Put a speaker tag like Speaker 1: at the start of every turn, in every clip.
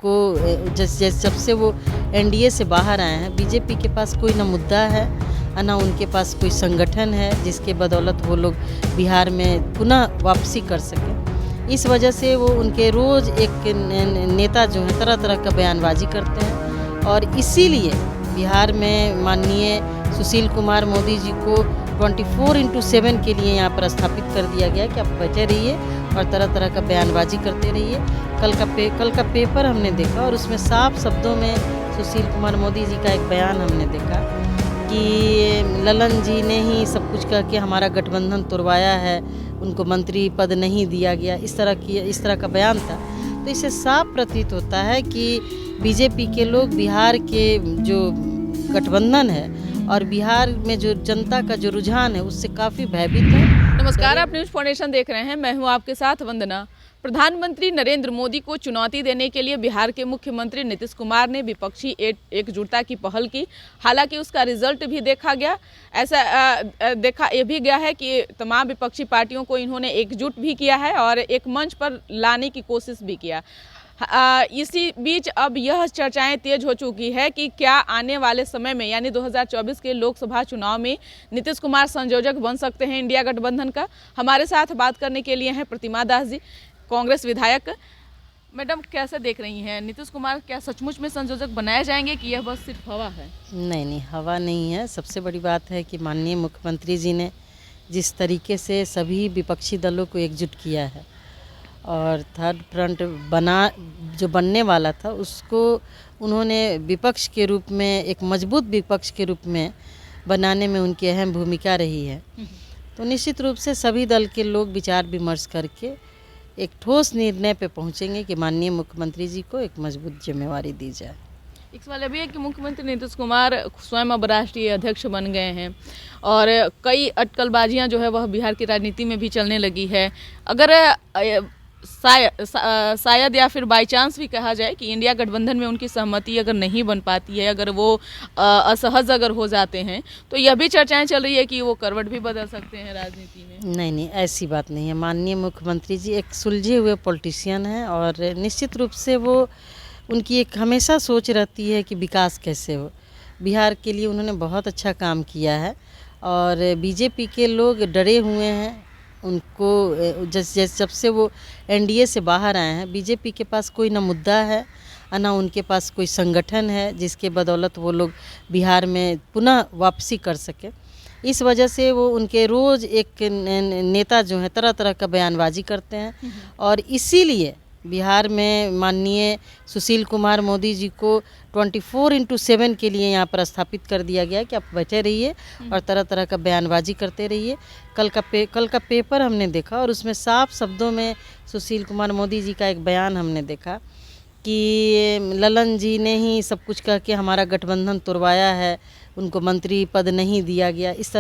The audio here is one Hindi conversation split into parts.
Speaker 1: जब से वो एनडीए से बाहर आए हैं, बीजेपी के पास कोई ना मुद्दा है, ना उनके पास कोई संगठन है जिसके बदौलत वो लोग बिहार में पुनः वापसी कर सकें। इस वजह से वो उनके रोज़ एक नेता जो है तरह तरह का बयानबाजी करते हैं, और इसीलिए बिहार में माननीय सुशील कुमार मोदी जी को 24/7 के लिए यहाँ पर स्थापित कर दिया गया कि आप बैठे रहिए और तरह तरह का बयानबाजी करते रहिए। कल का पेपर हमने देखा और उसमें साफ शब्दों में सुशील कुमार मोदी जी का एक बयान हमने देखा कि ललन जी ने ही सब कुछ कह के हमारा गठबंधन तोड़वाया है, उनको मंत्री पद नहीं दिया गया, इस तरह का बयान था। तो इससे साफ प्रतीत होता है कि बीजेपी के लोग बिहार के जो गठबंधन है और बिहार में जो जनता का जो रुझान है उससे काफ़ी भयभीत है।
Speaker 2: नमस्कार, आप न्यूज़ फाउंडेशन देख रहे हैं, मैं हूं आपके साथ वंदना। प्रधानमंत्री नरेंद्र मोदी को चुनौती देने के लिए बिहार के मुख्यमंत्री नीतीश कुमार ने विपक्षी एकजुटता की पहल की। हालांकि उसका रिजल्ट भी देखा गया। ऐसा देखा ये भी गया है कि तमाम विपक्षी पार्टियों को इन्होंने एकजुट भी किया है और एक मंच पर लाने की कोशिश भी किया। इसी बीच अब यह चर्चाएं तेज हो चुकी है कि क्या आने वाले समय में यानी 2024 के लोकसभा चुनाव में नीतीश कुमार संयोजक बन सकते हैं इंडिया गठबंधन का। हमारे साथ बात करने के लिए हैं प्रतिमा दास जी, कांग्रेस विधायक। मैडम, कैसे देख रही हैं, नीतीश कुमार क्या सचमुच में संयोजक बनाए जाएंगे कि यह बस सिर्फ हवा है?
Speaker 1: नहीं, हवा नहीं है। सबसे बड़ी बात है कि माननीय मुख्यमंत्री जी ने जिस तरीके से सभी विपक्षी दलों को एकजुट किया है और थर्ड फ्रंट बनने वाला था उसको उन्होंने विपक्ष के रूप में, एक मजबूत विपक्ष के रूप में बनाने में उनकी अहम भूमिका रही है। तो निश्चित रूप से सभी दल के लोग विचार विमर्श करके एक ठोस निर्णय पे पहुंचेंगे कि माननीय मुख्यमंत्री जी को एक मजबूत जिम्मेवारी दी जाए।
Speaker 2: एक सवाल अभी है कि मुख्यमंत्री नीतीश कुमार स्वयं अब राष्ट्रीय अध्यक्ष बन गए हैं और कई अटकलबाजियां जो है वह बिहार की राजनीति में भी चलने लगी है। अगर शायद या फिर बाई चांस भी कहा जाए कि इंडिया गठबंधन में उनकी सहमति अगर नहीं बन पाती है, अगर वो असहज अगर हो जाते हैं, तो यह भी चर्चाएं चल रही है कि वो करवट भी बदल सकते हैं राजनीति में।
Speaker 1: नहीं, ऐसी बात नहीं है। माननीय मुख्यमंत्री जी एक सुलझे हुए पॉलिटिशियन हैं और निश्चित रूप से वो उनकी एक हमेशा सोच रहती है कि विकास कैसे हो। बिहार के लिए उन्होंने बहुत अच्छा काम किया है और बीजेपी के लोग डरे हुए हैं। उनको जब से वो एनडीए से बाहर आए हैं, बीजेपी के पास कोई ना मुद्दा है, ना उनके पास कोई संगठन है जिसके बदौलत वो लोग बिहार में पुनः वापसी कर सकें। इस वजह से वो उनके रोज़ एक नेता जो है तरह तरह का बयानबाजी करते हैं, और इसीलिए बिहार में माननीय सुशील कुमार मोदी जी को 24/7 के लिए यहाँ पर स्थापित कर दिया गया कि आप बैठे रहिए और तरह तरह का बयानबाजी करते रहिए। कल का पेपर हमने देखा और उसमें साफ शब्दों में सुशील कुमार मोदी जी का एक बयान हमने देखा कि ललन जी ने ही सब कुछ कह के हमारा गठबंधन तोड़वाया है, उनको मंत्री पद नहीं दिया गया, इस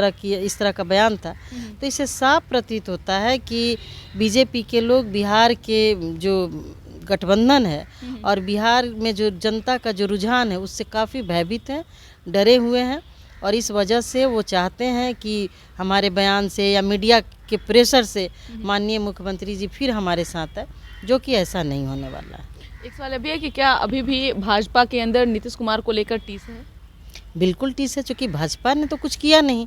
Speaker 1: तरह का बयान था। तो इससे साफ प्रतीत होता है कि बीजेपी के लोग बिहार के जो गठबंधन है और बिहार में जो जनता का जो रुझान है उससे काफ़ी भयभीत हैं, डरे हुए हैं, और इस वजह से वो चाहते हैं कि हमारे बयान से या मीडिया के प्रेशर से माननीय मुख्यमंत्री जी फिर हमारे साथ है, जो कि ऐसा नहीं होने वाला है।
Speaker 2: एक सवाल अभी है कि क्या अभी भी भाजपा के अंदर नीतीश कुमार को लेकर टीस है?
Speaker 1: बिल्कुल टीस है, चूँकि भाजपा ने तो कुछ किया नहीं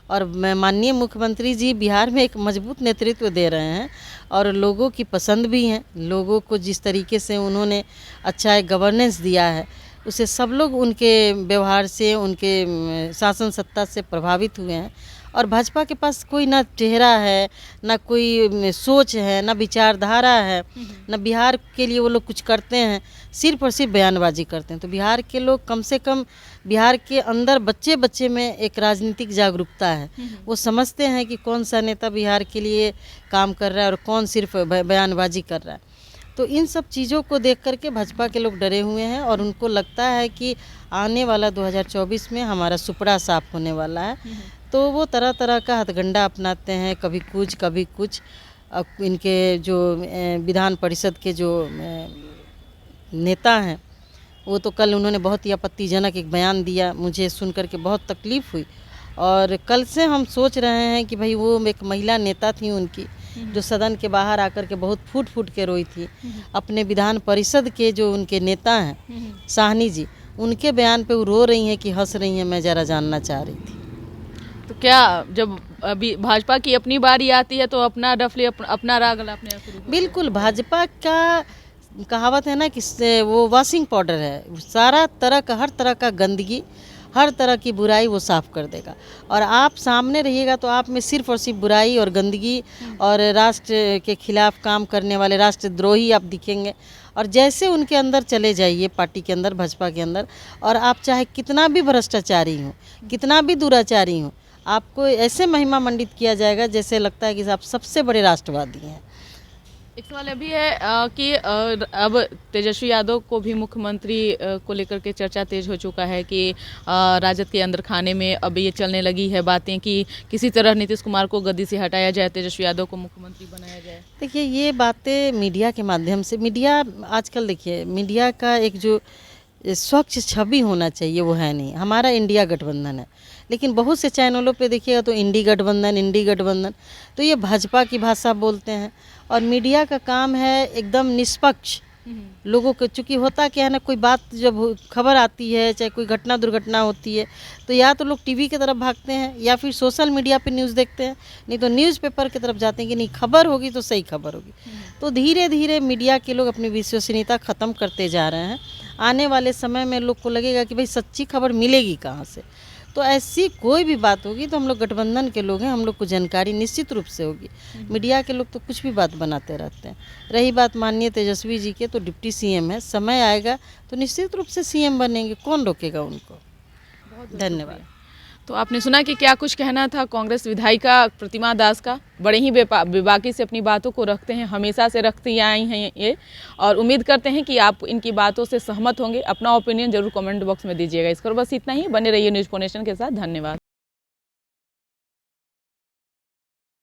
Speaker 1: और माननीय मुख्यमंत्री जी बिहार में एक मजबूत नेतृत्व दे रहे हैं और लोगों की पसंद भी हैं। लोगों को जिस तरीके से उन्होंने अच्छा एक गवर्नेंस दिया है उससे सब लोग उनके व्यवहार से, उनके शासन सत्ता से प्रभावित हुए हैं। और भाजपा के पास कोई ना चेहरा है, ना कोई सोच है, ना विचारधारा है, ना बिहार के लिए वो लोग कुछ करते हैं, सिर्फ और सिर्फ बयानबाजी करते हैं। तो बिहार के लोग कम से कम, बिहार के अंदर बच्चे में एक राजनीतिक जागरूकता है। वो समझते हैं कि कौन सा नेता बिहार के लिए काम कर रहा है और कौन सिर्फ बयानबाजी कर रहा है। तो इन सब चीज़ों को देख करके भाजपा के लोग डरे हुए हैं और उनको लगता है कि आने वाला 2024 में हमारा सुपड़ा साफ होने वाला है। तो वो तरह तरह का हथकंडा अपनाते हैं, कभी कुछ। इनके जो विधान परिषद के जो नेता हैं वो तो कल उन्होंने बहुत ही आपत्तिजनक एक बयान दिया, मुझे सुन कर के बहुत तकलीफ़ हुई। और कल से हम सोच रहे हैं कि भाई वो एक महिला नेता थी उनकी, जो सदन के बाहर आकर के बहुत फूट फूट के रोई थी। अपने विधान परिषद के जो उनके नेता हैं साहनी जी, उनके बयान पे वो रो रही हैं कि हंस रही हैं, मैं ज़रा जानना चाह रही थी।
Speaker 2: तो क्या जब अभी भाजपा की अपनी बारी आती है तो अपना डफली अपना राग अपने शुरू होता है?
Speaker 1: बिल्कुल, भाजपा का कहावत है ना कि वो वॉशिंग पाउडर है, सारा तरह का हर तरह का गंदगी, हर तरह की बुराई वो साफ़ कर देगा। और आप सामने रहिएगा तो आप में सिर्फ और सिर्फ बुराई और गंदगी और राष्ट्र के खिलाफ काम करने वाले राष्ट्रद्रोही आप दिखेंगे। और जैसे उनके अंदर चले जाइए, पार्टी के अंदर, भाजपा के अंदर, और आप चाहे कितना भी भ्रष्टाचारी हो, कितना भी दुराचारी हो, आपको ऐसे महिमा मंडित किया जाएगा जैसे लगता है कि आप सबसे बड़े राष्ट्रवादी हैं।
Speaker 2: एक सवाल अभी है कि अब तेजस्वी यादव को भी मुख्यमंत्री को लेकर के चर्चा तेज हो चुका है कि राजद के अंदर खाने में अब ये चलने लगी है बातें कि किसी तरह नीतीश कुमार को गद्दी से हटाया जाए, तेजस्वी यादव को मुख्यमंत्री बनाया जाए।
Speaker 1: देखिए, ये बातें मीडिया के माध्यम से, मीडिया आजकल देखिए, मीडिया का एक जो स्वच्छ छवि होना चाहिए वो है नहीं। हमारा इंडिया गठबंधन है, लेकिन बहुत से चैनलों पे देखिएगा तो इंडी गठबंधन, तो ये भाजपा की भाषा बोलते हैं। और मीडिया का काम है एकदम निष्पक्ष लोगों को, चूँकि होता क्या है ना, कोई बात जब खबर आती है, चाहे कोई घटना दुर्घटना होती है, तो या तो लोग टीवी की तरफ भागते हैं या फिर सोशल मीडिया पे न्यूज़ देखते हैं, नहीं तो न्यूज़पेपर की तरफ जाते हैं कि नहीं खबर होगी तो सही खबर होगी। तो धीरे धीरे मीडिया के लोग अपनी विश्वसनीयता ख़त्म करते जा रहे हैं। आने वाले समय में लोग को लगेगा कि भाई सच्ची खबर मिलेगी कहाँ से। तो ऐसी कोई भी बात होगी तो हम लोग गठबंधन के लोग हैं, हम लोग को जानकारी निश्चित रूप से होगी। मीडिया के लोग तो कुछ भी बात बनाते रहते हैं। रही बात माननीय तेजस्वी जी के, तो डिप्टी सीएम है, समय आएगा तो निश्चित रूप से सीएम बनेंगे, कौन रोकेगा उनको। धन्यवाद।
Speaker 2: तो आपने सुना कि क्या कुछ कहना था कांग्रेस विधायिका प्रतिमा दास का। बड़े ही बेबाकी से अपनी बातों को रखते हैं, हमेशा से रखती आई हैं ये, और उम्मीद करते हैं कि आप इनकी बातों से सहमत होंगे। अपना ओपिनियन जरूर कमेंट बॉक्स में दीजिएगा। इस पर बस इतना ही। बने रहिए न्यूज़ फोनेशन के साथ। धन्यवाद।